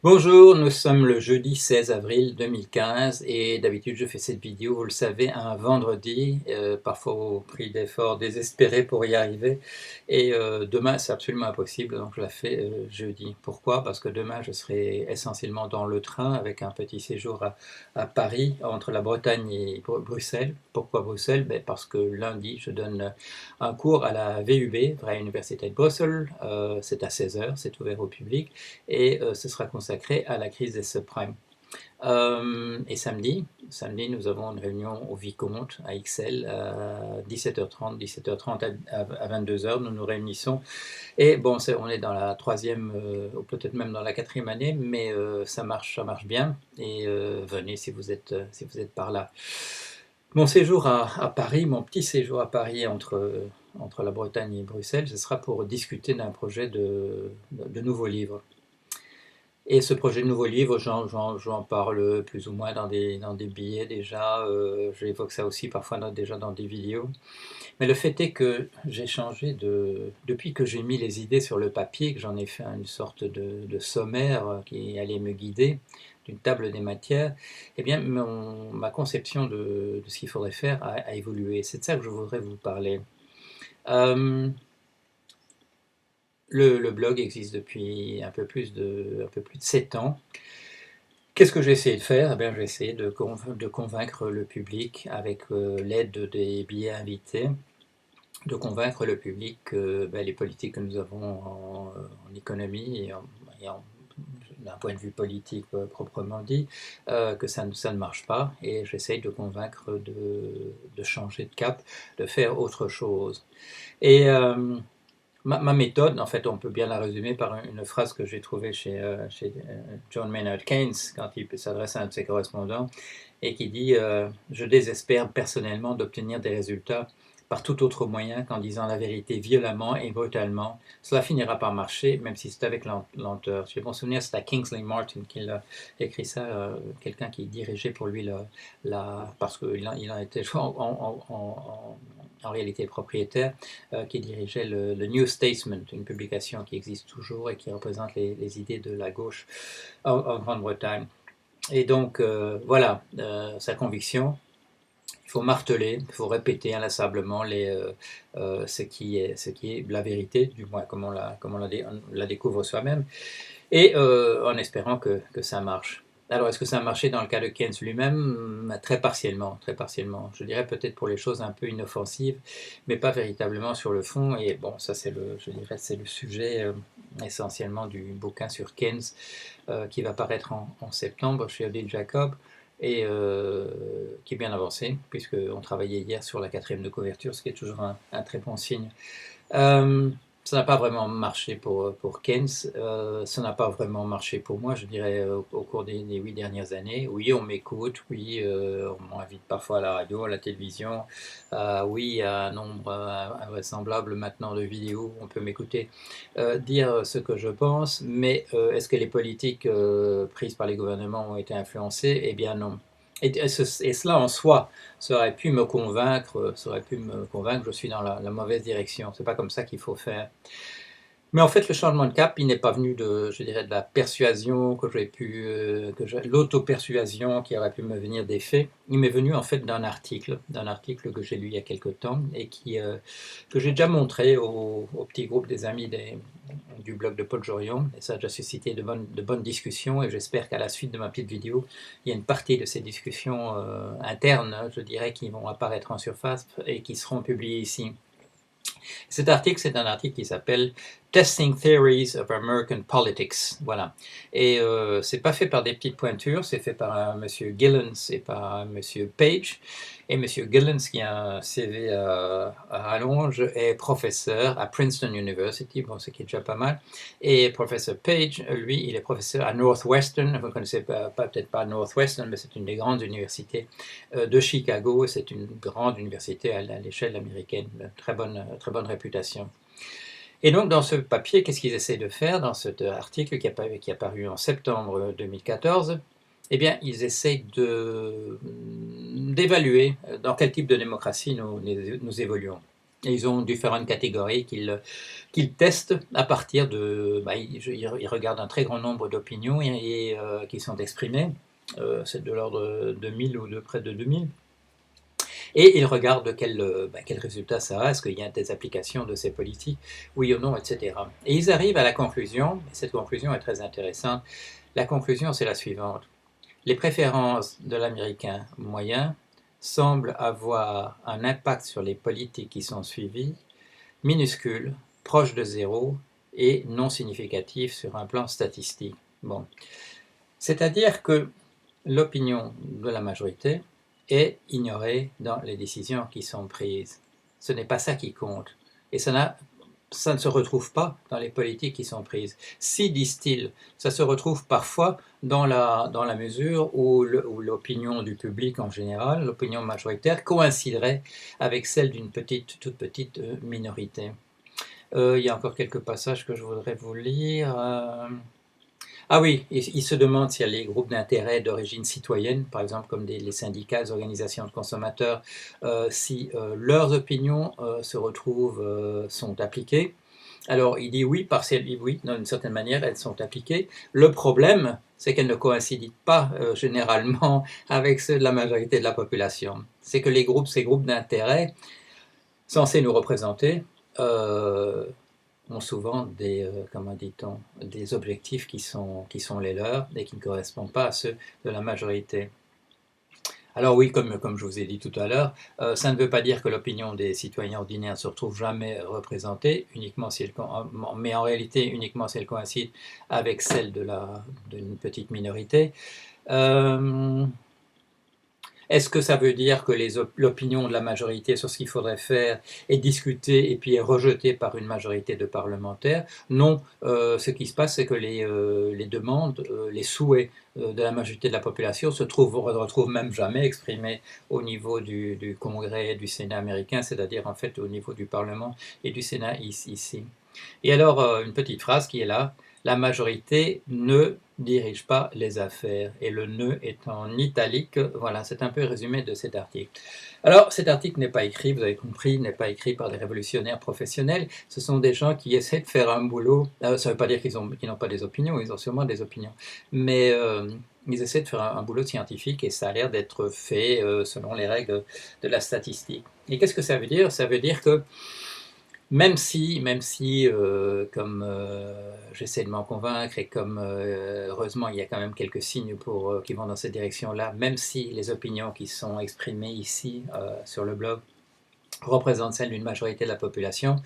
Bonjour, nous sommes le jeudi 16 avril 2015 et d'habitude je fais cette vidéo, vous le savez, un vendredi, parfois au prix d'efforts désespérés pour y arriver. Et demain c'est absolument impossible, donc je la fais jeudi. Pourquoi? Parce que demain je serai essentiellement dans le train avec un petit séjour à Paris, entre la Bretagne et Bruxelles. Pourquoi Bruxelles? Ben parce que lundi je donne un cours à la VUB, Vrije Universiteit Brussel. C'est à 16 heures, c'est ouvert au public et ce sera consacré à la crise des subprimes. Et samedi, nous avons une réunion au Vicomte à Ixelles à 17h30, 17h30 à 22h, nous nous réunissons. Et bon, on est dans la troisième, ou peut-être même dans la quatrième année, mais ça marche bien. Et venez si vous êtes par là. Mon séjour à Paris, mon petit séjour à Paris entre la Bretagne et Bruxelles, ce sera pour discuter d'un projet de nouveau livre. Et ce projet de nouveau livre, j'en parle plus ou moins dans des billets déjà, j'évoque ça aussi parfois déjà dans des vidéos. Mais le fait est que j'ai changé depuis que j'ai mis les idées sur le papier, que j'en ai fait une sorte de sommaire qui allait me guider, d'une table des matières, eh bien ma conception de ce qu'il faudrait faire a évolué. C'est de ça que je voudrais vous parler. Euh, le blog existe depuis un peu plus de 7 ans. Qu'est-ce que j'ai essayé de faire? Eh bien, j'ai essayé de convaincre le public avec l'aide des billets invités, de convaincre le public que ben, les politiques que nous avons en économie d'un point de vue politique proprement dit, que ça ne marche pas. Et j'essaye de convaincre de changer de cap, de faire autre chose. Et ma méthode, en fait, on peut bien la résumer par une phrase que j'ai trouvée chez John Maynard Keynes quand il s'adresse à un de ses correspondants et qui dit je désespère personnellement d'obtenir des résultats par tout autre moyen qu'en disant la vérité violemment et brutalement. Cela finira par marcher, même si c'est avec lenteur. J'ai bon souvenir, c'est à Kingsley Martin qu'il a écrit ça, quelqu'un qui dirigeait pour lui parce qu'il en était en réalité propriétaire, qui dirigeait le New Statesman, une publication qui existe toujours et qui représente les idées de la gauche en Grande-Bretagne. Et donc, voilà, sa conviction, il faut marteler, il faut répéter inlassablement ce qui est la vérité, du moins comme on la découvre soi-même, et en espérant que ça marche. Alors, est-ce que ça a marché dans le cas de Keynes lui-même? Très partiellement, très partiellement. Je dirais peut-être pour les choses un peu inoffensives, mais pas véritablement sur le fond. Et bon, ça je dirais, c'est le sujet essentiellement du bouquin sur Keynes qui va paraître en septembre chez Odile Jacob et qui est bien avancé, puisqu'on travaillait hier sur la quatrième de couverture, ce qui est toujours un très bon signe. Euh, Ça n'a pas vraiment marché pour Keynes, ça n'a pas vraiment marché pour moi, je dirais, au cours des 8 dernières années. Oui, on m'écoute, oui, on m'invite parfois à la radio, à la télévision, oui, il y a un nombre invraisemblable maintenant de vidéos où on peut m'écouter dire ce que je pense, mais est-ce que les politiques prises par les gouvernements ont été influencées? Eh bien non. Et cela en soi, ça aurait pu me convaincre que je suis dans la mauvaise direction. C'est pas comme ça qu'il faut faire. Mais en fait, le changement de cap, il n'est pas venu je dirais, de la persuasion l'auto-persuasion qui aurait pu me venir des faits. Il m'est venu en fait d'un article que j'ai lu il y a quelque temps et que j'ai déjà montré au petit groupe des amis du blog de Paul Jorion. Et ça a déjà suscité de bonnes discussions et j'espère qu'à la suite de ma petite vidéo, il y a une partie de ces discussions internes, je dirais, qui vont apparaître en surface et qui seront publiées ici. Cet article, c'est un article qui s'appelle Testing Theories of American Politics. Voilà. Et c'est pas fait par des petites pointures, c'est fait par monsieur Gillens et par monsieur Page. Et monsieur Gillens, qui a un CV à rallonge, est professeur à Princeton University, bon, ce qui est déjà pas mal. Et professeur Page, lui, il est professeur à Northwestern. Vous ne connaissez peut-être pas Northwestern, mais c'est une des grandes universités de Chicago. C'est une grande université à l'échelle américaine, très bonne réputation. Et donc dans ce papier, qu'est-ce qu'ils essaient de faire dans cet article qui est apparu en septembre 2014? Eh bien, ils essayent d'évaluer dans quel type de démocratie nous évoluons. Et ils ont différentes catégories qu'ils testent à partir de... ils regardent un très grand nombre d'opinions qui sont exprimées. C'est de l'ordre de 1000 ou de près de 2000. Et ils regardent quel résultat ça a, est-ce qu'il y a des applications de ces politiques, oui ou non, etc. Et ils arrivent à la conclusion, et cette conclusion est très intéressante, la conclusion c'est la suivante. Les préférences de l'Américain moyen semblent avoir un impact sur les politiques qui sont suivies, minuscule, proche de zéro et non significatif sur un plan statistique. Bon. C'est-à-dire que l'opinion de la majorité est ignorée dans les décisions qui sont prises. Ce n'est pas ça qui compte. Et ça ne se retrouve pas dans les politiques qui sont prises. Si, disent-ils, ça se retrouve parfois dans la mesure où l'opinion du public en général, l'opinion majoritaire, coïnciderait avec celle d'une toute petite minorité. Il y a encore quelques passages que je voudrais vous lire. Ah oui, il se demande s'il y a les groupes d'intérêt d'origine citoyenne, par exemple comme les syndicats, les organisations de consommateurs, si leurs opinions sont appliquées. Alors il dit oui, oui, d'une certaine manière, elles sont appliquées. Le problème, c'est qu'elles ne coïncident pas généralement avec ceux de la majorité de la population. C'est que ces groupes d'intérêt, censés nous représenter, ont souvent des objectifs qui sont les leurs et qui ne correspondent pas à ceux de la majorité. Alors oui, comme je vous ai dit tout à l'heure, ça ne veut pas dire que l'opinion des citoyens ordinaires ne se retrouve jamais représentée, mais en réalité uniquement si elle coïncide avec celle d'une petite minorité. Est-ce que ça veut dire que l'opinion de la majorité sur ce qu'il faudrait faire est discutée et puis est rejetée par une majorité de parlementaires? Non. Ce qui se passe, c'est que les demandes, les souhaits de la majorité de la population ne retrouvent même jamais exprimés au niveau du Congrès et du Sénat américain, c'est-à-dire en fait au niveau du Parlement et du Sénat ici. Et alors, une petite phrase qui est là. La majorité ne dirige pas les affaires. Et le ne est en italique. Voilà, c'est un peu le résumé de cet article. Alors, cet article n'est pas écrit, vous avez compris, n'est pas écrit par des révolutionnaires professionnels. Ce sont des gens qui essaient de faire un boulot. Ça ne veut pas dire qu'ils n'ont pas des opinions, ils ont sûrement des opinions. Mais ils essaient de faire un boulot scientifique et ça a l'air d'être fait selon les règles de la statistique. Et qu'est-ce que ça veut dire? Ça veut dire que même si comme j'essaie de m'en convaincre et comme heureusement il y a quand même quelques signes qui vont dans cette direction-là, même si les opinions qui sont exprimées ici sur le blog représentent celles d'une majorité de la population,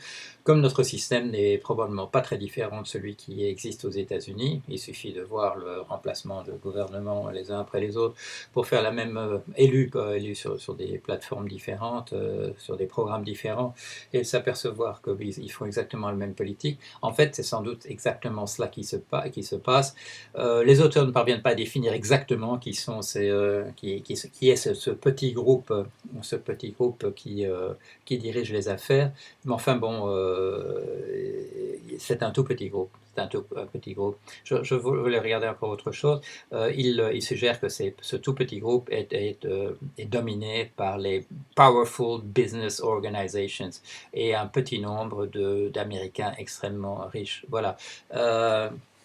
comme notre système n'est probablement pas très différent de celui qui existe aux États-Unis, il suffit de voir le remplacement de gouvernements les uns après les autres pour faire la même élus sur des plateformes différentes, sur des programmes différents, et s'apercevoir qu'ils font exactement la même politique. En fait, c'est sans doute exactement cela qui se passe. Les auteurs ne parviennent pas à définir exactement qui est ce petit groupe qui dirige les affaires, mais enfin bon, c'est un tout petit groupe. Petit groupe. Je voulais regarder encore autre chose. Il suggère que ce tout petit groupe est dominé par les Powerful Business Organizations et un petit nombre d'Américains extrêmement riches. Voilà.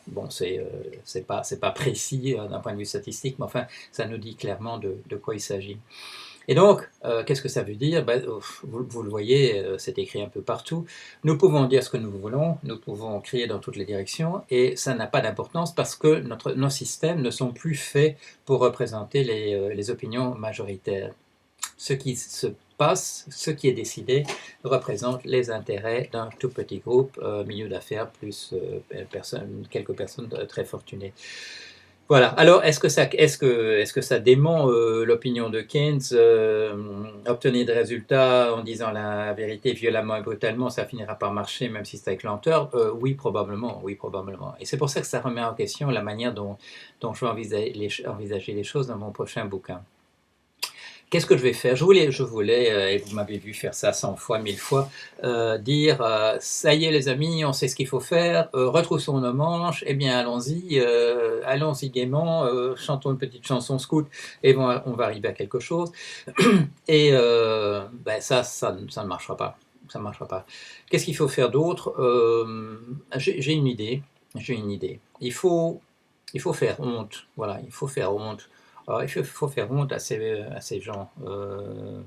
Bon, c'est pas précis d'un point de vue statistique, mais enfin, ça nous dit clairement de quoi il s'agit. Et donc, qu'est-ce que ça veut dire? Vous le voyez, c'est écrit un peu partout. Nous pouvons dire ce que nous voulons, nous pouvons crier dans toutes les directions, et ça n'a pas d'importance parce que nos systèmes ne sont plus faits pour représenter les opinions majoritaires. Ce qui se passe, ce qui est décidé, représente les intérêts d'un tout petit groupe, milieu d'affaires, plus quelques personnes très fortunées. Voilà. Alors, est-ce que ça dément l'opinion de Keynes, obtenir des résultats en disant la vérité violemment et brutalement, ça finira par marcher, même si c'est avec lenteur? Oui, probablement, oui, probablement. Et c'est pour ça que ça remet en question la manière dont je vais envisager les choses dans mon prochain bouquin. Qu'est-ce que je vais faire? Je voulais, et vous m'avez vu faire ça 100 fois, 1000 fois, dire ça y est les amis, on sait ce qu'il faut faire, retroussons nos manches, eh bien allons-y gaiement, chantons une petite chanson scout et on va arriver à quelque chose. Et ça ne marchera pas. ça ne marchera pas. Qu'est-ce qu'il faut faire d'autre? J'ai une idée, j'ai une idée. Il faut faire honte, voilà, il faut faire honte. Alors, il faut faire honte à ces gens,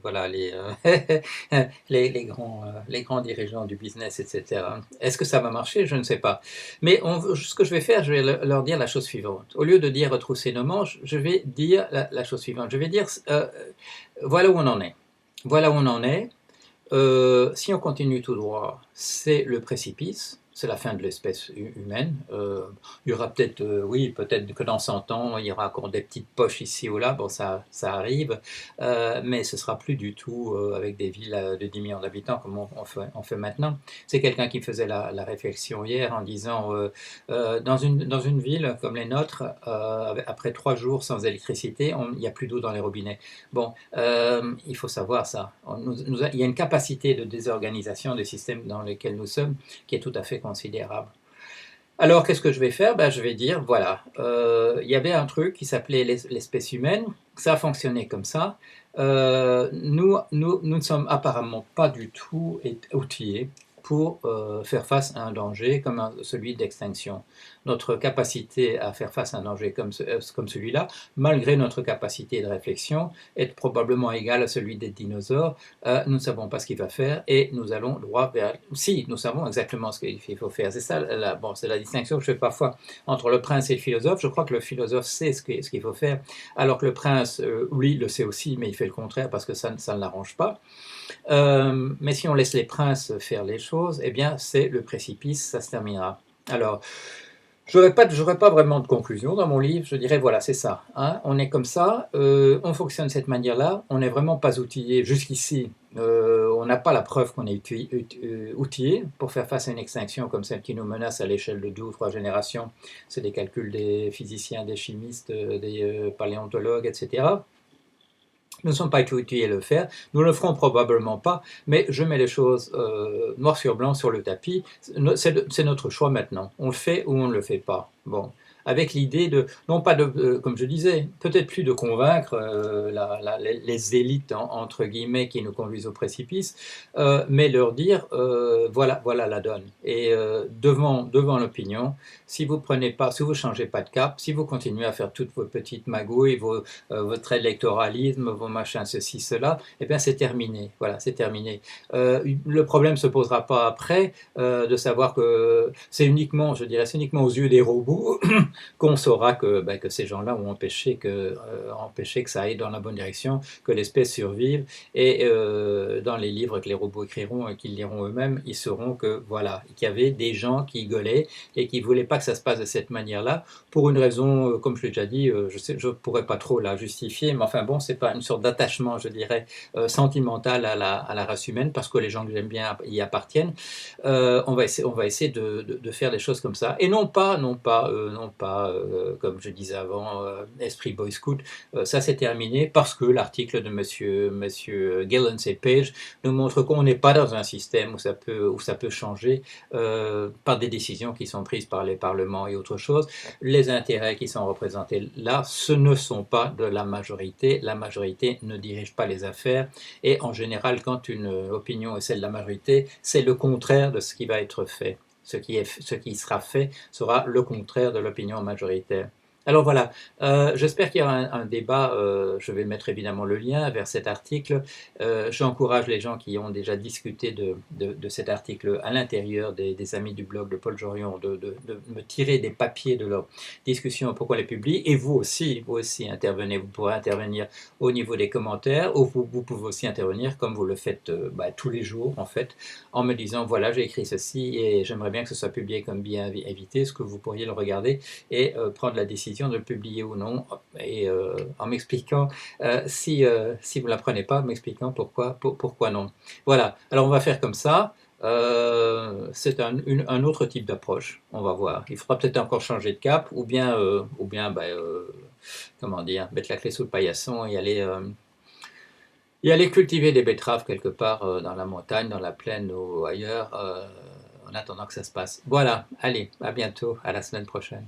voilà, les grands dirigeants du business, etc. Est-ce que ça va marcher? Je ne sais pas. Mais ce que je vais faire, je vais leur dire la chose suivante. Au lieu de dire retrousser nos manches, je vais dire la chose suivante. Je vais dire, voilà où on en est. Voilà où on en est. Si on continue tout droit, c'est le précipice, c'est la fin de l'espèce humaine. Il y aura peut-être, oui, peut-être que dans 100 ans, il y aura encore des petites poches ici ou là, bon, ça arrive, mais ce sera plus du tout avec des villes de 10 millions d'habitants comme on fait maintenant. C'est quelqu'un qui faisait la réflexion hier en disant, dans une ville comme les nôtres, après 3 jours sans électricité, il n'y a plus d'eau dans les robinets. Bon, il faut savoir ça. Il y a une capacité de désorganisation des systèmes dans lesquels nous sommes qui est tout à fait considérable. Alors, qu'est-ce que je vais faire? Je vais dire, voilà, il y avait un truc qui s'appelait l'espèce humaine, ça a fonctionné comme ça. Nous ne sommes apparemment pas du tout outillés pour faire face à un danger comme celui d'extinction. Notre capacité à faire face à un danger comme celui-là, malgré notre capacité de réflexion, est probablement égale à celui des dinosaures. Nous ne savons pas ce qu'il va faire et nous allons droit vers... Si, nous savons exactement ce qu'il faut faire. C'est ça, c'est la distinction que je fais parfois entre le prince et le philosophe. Je crois que le philosophe sait ce qu'il faut faire, alors que le prince, lui, le sait aussi, mais il fait le contraire parce que ça ne l'arrange pas. Mais si on laisse les princes faire les choses, eh bien, c'est le précipice, ça se terminera. Alors, je n'aurais pas vraiment de conclusion dans mon livre, je dirais voilà, c'est ça. Hein, on est comme ça, on fonctionne de cette manière-là, on n'est vraiment pas outillé jusqu'ici. On n'a pas la preuve qu'on est outillé pour faire face à une extinction comme celle qui nous menace à l'échelle de 2 ou 3 générations. C'est des calculs des physiciens, des chimistes, des paléontologues, etc. Nous ne sommes pas outillés à le faire, nous ne le ferons probablement pas, mais je mets les choses noir sur blanc sur le tapis. C'est notre choix maintenant. On le fait ou on ne le fait pas. Bon. Avec l'idée de, non pas de, comme je disais, peut-être plus de convaincre les élites, entre guillemets, qui nous conduisent au précipice, mais leur dire, voilà la donne. Et devant l'opinion, si vous changez pas de cap, si vous continuez à faire toutes vos petites magouilles, votre électoralisme, vos machins, ceci, cela, eh bien c'est terminé. Voilà, c'est terminé. Le problème ne se posera pas après de savoir que c'est uniquement, je dirais, c'est uniquement aux yeux des robots qu'on saura que ces gens-là ont empêché que ça aille dans la bonne direction, que l'espèce survive. Et dans les livres que les robots écriront et qu'ils liront eux-mêmes, ils sauront que voilà, qu'il y avait des gens qui gueulaient et qui ne voulaient pas que ça se passe de cette manière-là, pour une raison, comme je l'ai déjà dit, je ne pourrais pas trop la justifier, mais enfin bon, c'est pas une sorte d'attachement, je dirais, sentimental à la race humaine, parce que les gens que j'aime bien y appartiennent. On va essayer de faire des choses comme ça, et non pas comme je disais avant, esprit boy scout. Ça c'est terminé parce que l'article de monsieur Gillens et Page nous montre qu'on n'est pas dans un système où ça peut changer par des décisions qui sont prises par les parlements et autre chose. Les intérêts qui sont représentés là, ce ne sont pas de la majorité. La majorité ne dirige pas les affaires, et en général, quand une opinion est celle de la majorité, c'est le contraire de ce qui va être fait. Ce qui sera fait sera le contraire de l'opinion majoritaire. Alors voilà, j'espère qu'il y aura un débat, je vais mettre évidemment le lien vers cet article. J'encourage les gens qui ont déjà discuté de cet article à l'intérieur des amis du blog de Paul Jorion de me tirer des papiers de leur discussion pour qu'on les publie. Et vous aussi intervenez, vous pourrez intervenir au niveau des commentaires, ou vous pouvez aussi intervenir comme vous le faites tous les jours en fait, en me disant voilà, j'ai écrit ceci et j'aimerais bien que ce soit publié comme bien évité, est-ce que vous pourriez le regarder et prendre la décision de le publier ou non, et en m'expliquant si vous ne la prenez pas, m'expliquant pourquoi non. Voilà, alors on va faire comme ça. C'est un autre type d'approche, on va voir. Il faudra peut-être encore changer de cap, ou bien comment dire, mettre la clé sous le paillasson et aller cultiver des betteraves quelque part dans la montagne, dans la plaine ou ailleurs, en attendant que ça se passe. Voilà, allez, à bientôt, à la semaine prochaine.